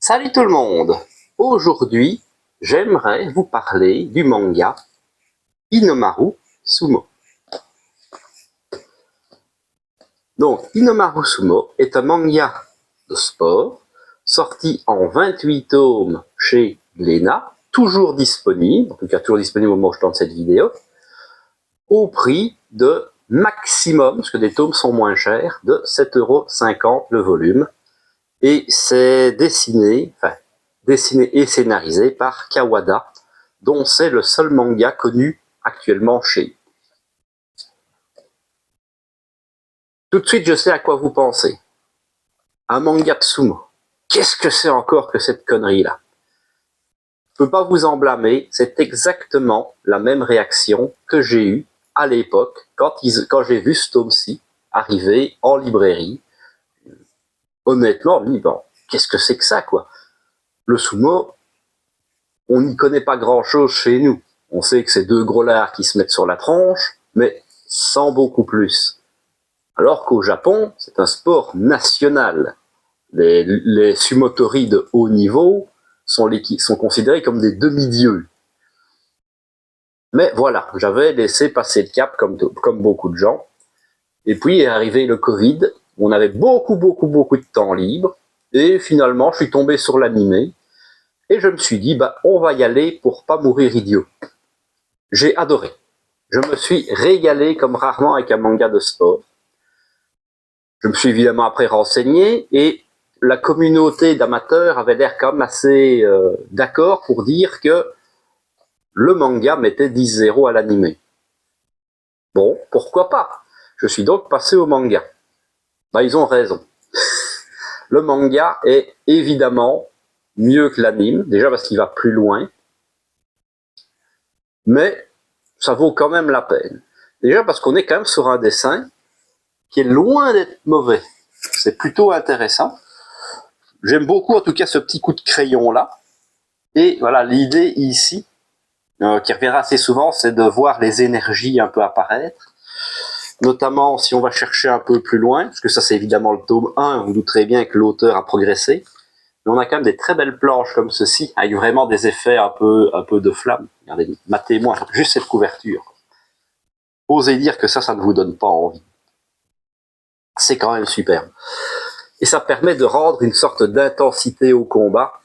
Salut tout le monde! Aujourd'hui, j'aimerais vous parler du manga Inomaru Sumo. Donc, Inomaru Sumo est un manga de sport sorti en 28 tomes chez Glénat, toujours disponible, en tout cas toujours disponible au moment où je tourne cette vidéo, au prix de maximum, parce que des tomes sont moins chers, de 7,50 € le volume. Et c'est dessiné et scénarisé par Kawada, dont c'est le seul manga connu actuellement chez lui. Tout de suite, je sais à quoi vous pensez. Un manga de sumo. Qu'est-ce que c'est encore que cette connerie-là? Je ne peux pas vous en blâmer, c'est exactement la même réaction que j'ai eue à l'époque quand j'ai vu ce tome-ci arriver en librairie. Honnêtement, bon, qu'est-ce que c'est que ça, quoi? Le sumo, on n'y connaît pas grand-chose chez nous. On sait que c'est deux gros lards qui se mettent sur la tronche, mais sans beaucoup plus. Alors qu'au Japon, c'est un sport national. Les sumotori de haut niveau sont considérés comme des demi-dieux. Mais voilà, j'avais laissé passer le cap comme beaucoup de gens. Et puis est arrivé le Covid, où on avait beaucoup de temps libre. Et finalement, je suis tombé sur l'animé. Et je me suis dit, bah, on va y aller pour pas mourir idiot. J'ai adoré. Je me suis régalé comme rarement avec un manga de sport. Je me suis évidemment après renseigné et la communauté d'amateurs avait l'air quand même assez d'accord pour dire que le manga mettait 10-0 à l'animé. Bon, pourquoi pas? Je suis donc passé au manga. Bah, ils ont raison. Le manga est évidemment mieux que l'anime, déjà parce qu'il va plus loin, mais ça vaut quand même la peine. Déjà parce qu'on est quand même sur un dessin qui est loin d'être mauvais. C'est plutôt intéressant. J'aime beaucoup en tout cas ce petit coup de crayon là. Et voilà, l'idée ici, qui reviendra assez souvent, c'est de voir les énergies un peu apparaître. Notamment si on va chercher un peu plus loin, parce que ça c'est évidemment le tome 1, vous douterez bien que l'auteur a progressé. Mais on a quand même des très belles planches comme ceci, avec vraiment des effets un peu de flamme. Regardez, matez-moi juste cette couverture. Osez dire que ça ne vous donne pas envie. C'est quand même superbe. Et ça permet de rendre une sorte d'intensité au combat.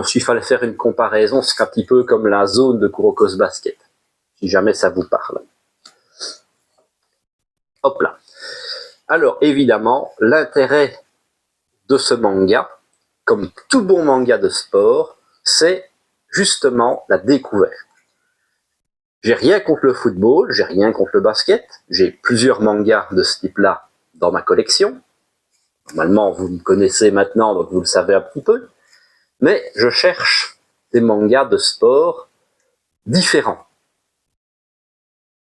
S'il fallait faire une comparaison, c'est un petit peu comme la zone de Kuroko's Basket, si jamais ça vous parle. Hop là. Alors évidemment, l'intérêt de ce manga, comme tout bon manga de sport, c'est justement la découverte. J'ai rien contre le football, j'ai rien contre le basket, j'ai plusieurs mangas de ce type-là dans ma collection. Normalement, vous me connaissez maintenant, donc vous le savez un petit peu. Mais je cherche des mangas de sport différents.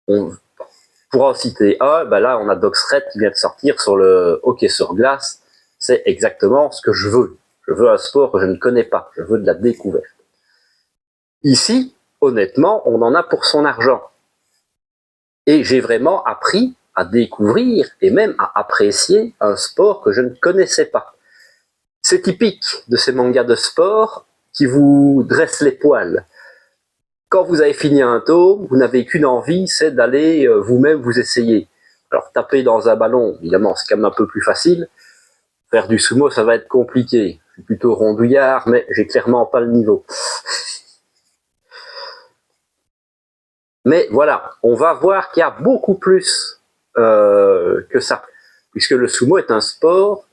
On pourra en citer un, ben là on a Doxred qui vient de sortir sur le hockey sur glace. C'est exactement ce que je veux. Je veux un sport que je ne connais pas, je veux de la découverte. Ici, honnêtement, on en a pour son argent. Et j'ai vraiment appris à découvrir et même à apprécier un sport que je ne connaissais pas. C'est typique de ces mangas de sport qui vous dressent les poils. Quand vous avez fini un tome, vous n'avez qu'une envie, c'est d'aller vous-même vous essayer. Alors taper dans un ballon, évidemment, c'est quand même un peu plus facile. Faire du sumo, ça va être compliqué. Je suis plutôt rondouillard, mais j'ai clairement pas le niveau. Mais voilà, on va voir qu'il y a beaucoup plus que ça. Puisque le sumo est un sport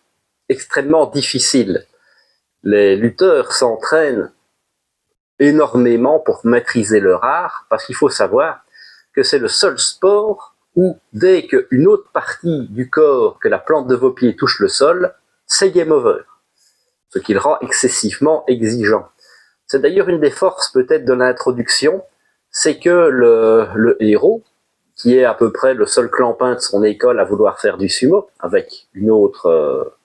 extrêmement difficile. Les lutteurs s'entraînent énormément pour maîtriser leur art, parce qu'il faut savoir que c'est le seul sport où, dès qu'une autre partie du corps que la plante de vos pieds touche le sol, c'est game over. Ce qui le rend excessivement exigeant. C'est d'ailleurs une des forces peut-être de l'introduction, c'est que le héros, qui est à peu près le seul clampin de son école à vouloir faire du sumo, avec une autre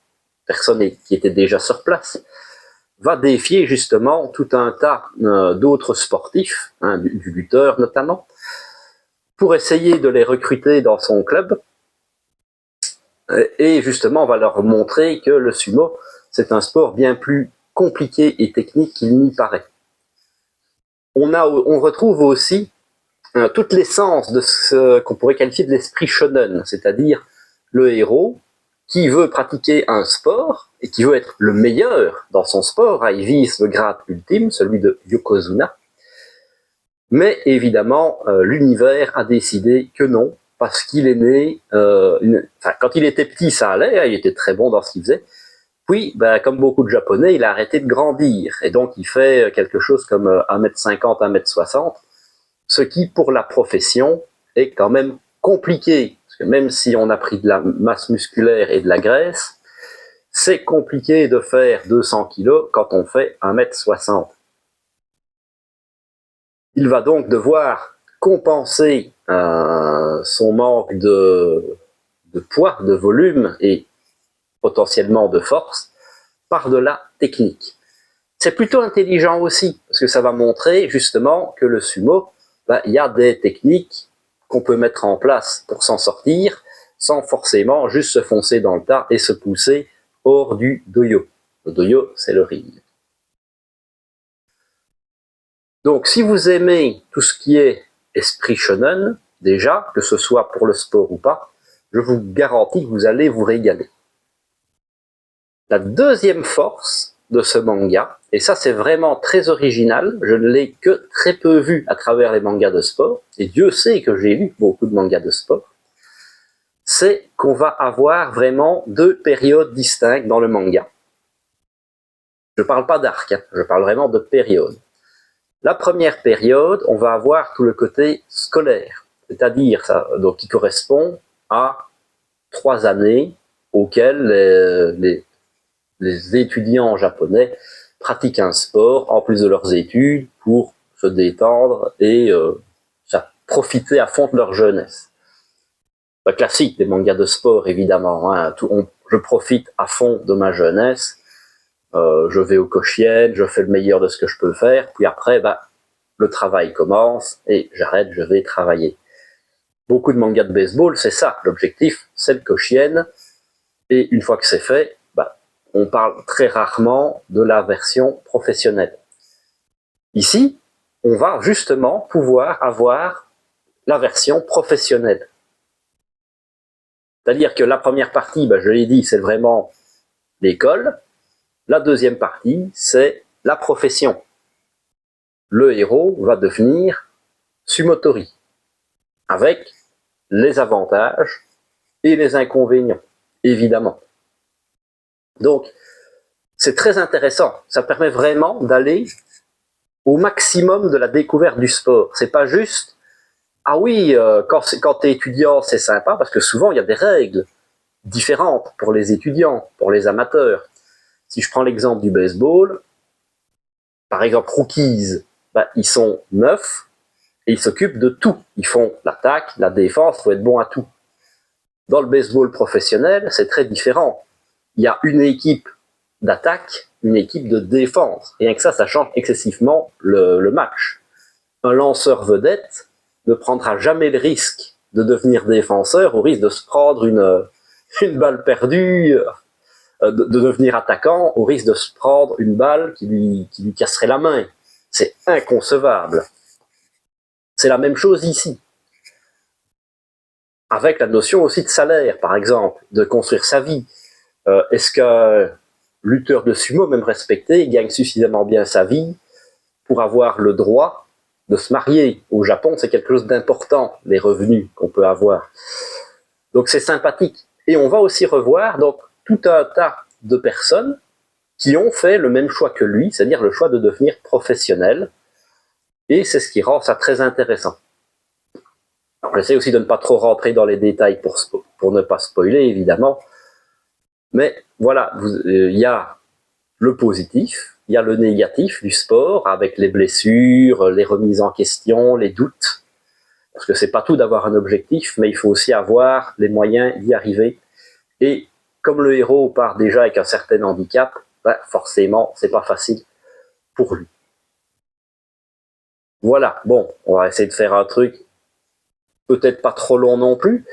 personne qui était déjà sur place, va défier justement tout un tas d'autres sportifs, du lutteur notamment, pour essayer de les recruter dans son club. Et justement, on va leur montrer que le sumo, c'est un sport bien plus compliqué et technique qu'il n'y paraît. On retrouve aussi toute l'essence de ce qu'on pourrait qualifier de l'esprit shonen, c'est-à-dire le héros qui veut pratiquer un sport et qui veut être le meilleur dans son sport, il vise le grade ultime, celui de Yokozuna. Mais évidemment, l'univers a décidé que non, parce qu'il est né, quand il était petit, ça allait, il était très bon dans ce qu'il faisait. Puis, comme beaucoup de Japonais, il a arrêté de grandir, et donc il fait quelque chose comme 1m50, 1m60, ce qui, pour la profession, est quand même compliqué. Parce que même si on a pris de la masse musculaire et de la graisse, c'est compliqué de faire 200 kg quand on fait 1m60. Il va donc devoir compenser son manque de poids, de volume et potentiellement de force par de la technique. C'est plutôt intelligent aussi, parce que ça va montrer justement que le sumo, il y a des techniques qu'on peut mettre en place pour s'en sortir, sans forcément juste se foncer dans le tas et se pousser hors du doyo. Le doyo, c'est le ring. Donc, si vous aimez tout ce qui est esprit shonen, déjà, que ce soit pour le sport ou pas, je vous garantis que vous allez vous régaler. La deuxième force de ce manga, et ça c'est vraiment très original, je ne l'ai que très peu vu à travers les mangas de sport, et Dieu sait que j'ai lu beaucoup de mangas de sport, c'est qu'on va avoir vraiment deux périodes distinctes dans le manga. Je ne parle pas d'arc, je parle vraiment de périodes. La première période, on va avoir tout le côté scolaire, c'est-à-dire ça, donc qui correspond à 3 années auxquelles les étudiants japonais pratiquent un sport en plus de leurs études pour se détendre et profiter à fond de leur jeunesse. Le classique des mangas de sport, évidemment. Je profite à fond de ma jeunesse. Je vais au Koshien, je fais le meilleur de ce que je peux faire, puis après, le travail commence et j'arrête, je vais travailler. Beaucoup de mangas de baseball, c'est ça. L'objectif, c'est le Koshien. Et une fois que c'est fait, on parle très rarement de la version professionnelle. Ici, on va justement pouvoir avoir la version professionnelle. C'est-à-dire que la première partie, je l'ai dit, c'est vraiment l'école. La deuxième partie, c'est la profession. Le héros va devenir sumotori, avec les avantages et les inconvénients, évidemment. Donc, c'est très intéressant. Ça permet vraiment d'aller au maximum de la découverte du sport. C'est pas juste, ah oui, quand t'es étudiant, c'est sympa, parce que souvent, il y a des règles différentes pour les étudiants, pour les amateurs. Si je prends l'exemple du baseball, par exemple, rookies, ils sont 9 et ils s'occupent de tout. Ils font l'attaque, la défense, il faut être bon à tout. Dans le baseball professionnel, c'est très différent. Il y a une équipe d'attaque, une équipe de défense. Et avec ça, ça change excessivement le match. Un lanceur vedette ne prendra jamais le risque de devenir défenseur au risque de se prendre une balle perdue, de devenir attaquant au risque de se prendre une balle qui lui casserait la main. C'est inconcevable. C'est la même chose ici. Avec la notion aussi de salaire, par exemple, de construire sa vie. Est-ce qu'un lutteur de sumo, même respecté, gagne suffisamment bien sa vie pour avoir le droit de se marier? Au Japon, c'est quelque chose d'important, les revenus qu'on peut avoir. Donc c'est sympathique. Et on va aussi revoir donc tout un tas de personnes qui ont fait le même choix que lui, c'est-à-dire le choix de devenir professionnel. Et c'est ce qui rend ça très intéressant. Alors, j'essaie aussi de ne pas trop rentrer dans les détails pour ne pas spoiler, évidemment. Mais voilà, il y a le positif, il y a le négatif du sport, avec les blessures, les remises en question, les doutes. Parce que c'est pas tout d'avoir un objectif, mais il faut aussi avoir les moyens d'y arriver. Et comme le héros part déjà avec un certain handicap, forcément, c'est pas facile pour lui. Voilà, bon, on va essayer de faire un truc peut-être pas trop long non plus.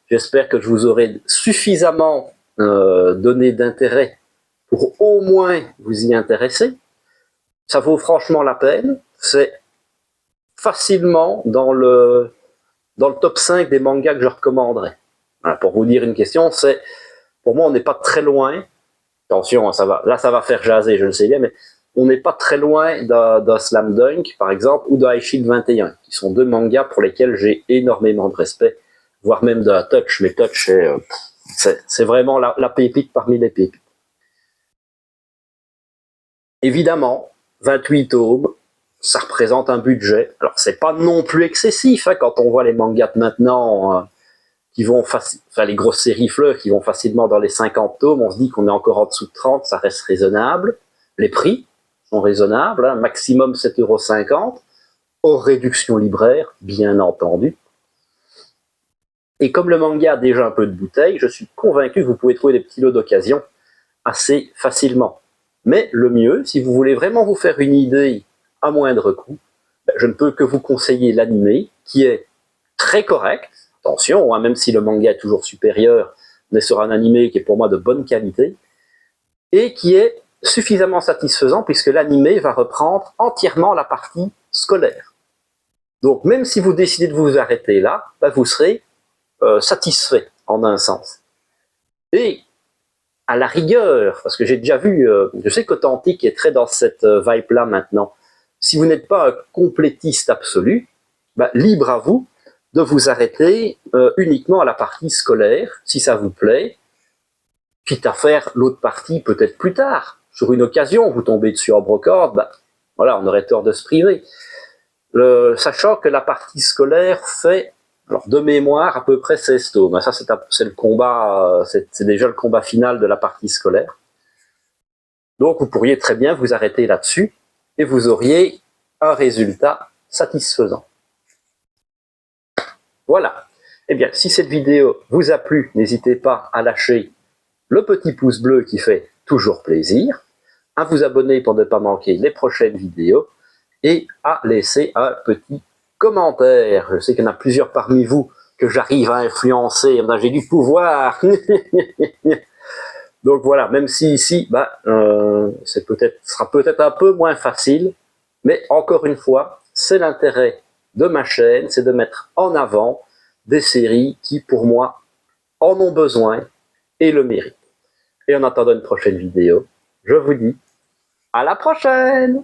J'espère que je vous aurai suffisamment donné d'intérêt pour au moins vous y intéresser. Ça vaut franchement la peine. C'est facilement dans le top 5 des mangas que je recommanderais. Voilà, pour vous dire une question, c'est pour moi on n'est pas très loin. Attention, ça va faire jaser, je le sais bien, mais on n'est pas très loin d'un Slam Dunk, par exemple, ou d'un Shield 21, qui sont deux mangas pour lesquels j'ai énormément de respect, voire même d'un Touch, mais Touch, c'est vraiment la pépite parmi les pépites. Évidemment, 28 tomes, ça représente un budget. Alors, c'est pas non plus excessif, hein, quand on voit les mangas de maintenant, qui vont les grosses séries fleurs qui vont facilement dans les 50 tomes, on se dit qu'on est encore en dessous de 30, ça reste raisonnable. Les prix sont raisonnables, hein, maximum 7,50 €, hors réduction libraire, bien entendu. Et comme le manga a déjà un peu de bouteille, je suis convaincu que vous pouvez trouver des petits lots d'occasion assez facilement. Mais le mieux, si vous voulez vraiment vous faire une idée à moindre coût, je ne peux que vous conseiller l'animé, qui est très correct. Attention, hein, même si le manga est toujours supérieur, on est sur un animé qui est pour moi de bonne qualité, et qui est suffisamment satisfaisant puisque l'animé va reprendre entièrement la partie scolaire. Donc même si vous décidez de vous arrêter là, vous serez satisfait en un sens. Et à la rigueur, parce que j'ai déjà vu, je sais qu'Authentique est très dans cette vibe-là maintenant, si vous n'êtes pas un complétiste absolu, libre à vous de vous arrêter uniquement à la partie scolaire, si ça vous plaît, quitte à faire l'autre partie peut-être plus tard. Sur une occasion, vous tombez dessus en brocante, voilà, on aurait tort de se priver. Sachant que la partie scolaire fait, alors de mémoire, à peu près 16 tomes. Ça, c'est le combat, c'est déjà le combat final de la partie scolaire. Donc, vous pourriez très bien vous arrêter là-dessus et vous auriez un résultat satisfaisant. Voilà. Eh bien, si cette vidéo vous a plu, n'hésitez pas à lâcher le petit pouce bleu qui fait toujours plaisir, à vous abonner pour ne pas manquer les prochaines vidéos et à laisser un petit commentaire. Je sais qu'il y en a plusieurs parmi vous que j'arrive à influencer, j'ai du pouvoir. Donc voilà, même si ici, sera peut-être un peu moins facile, mais encore une fois, c'est l'intérêt de ma chaîne, c'est de mettre en avant des séries qui, pour moi, en ont besoin et le méritent. Et en attendant une prochaine vidéo, je vous dis à la prochaine!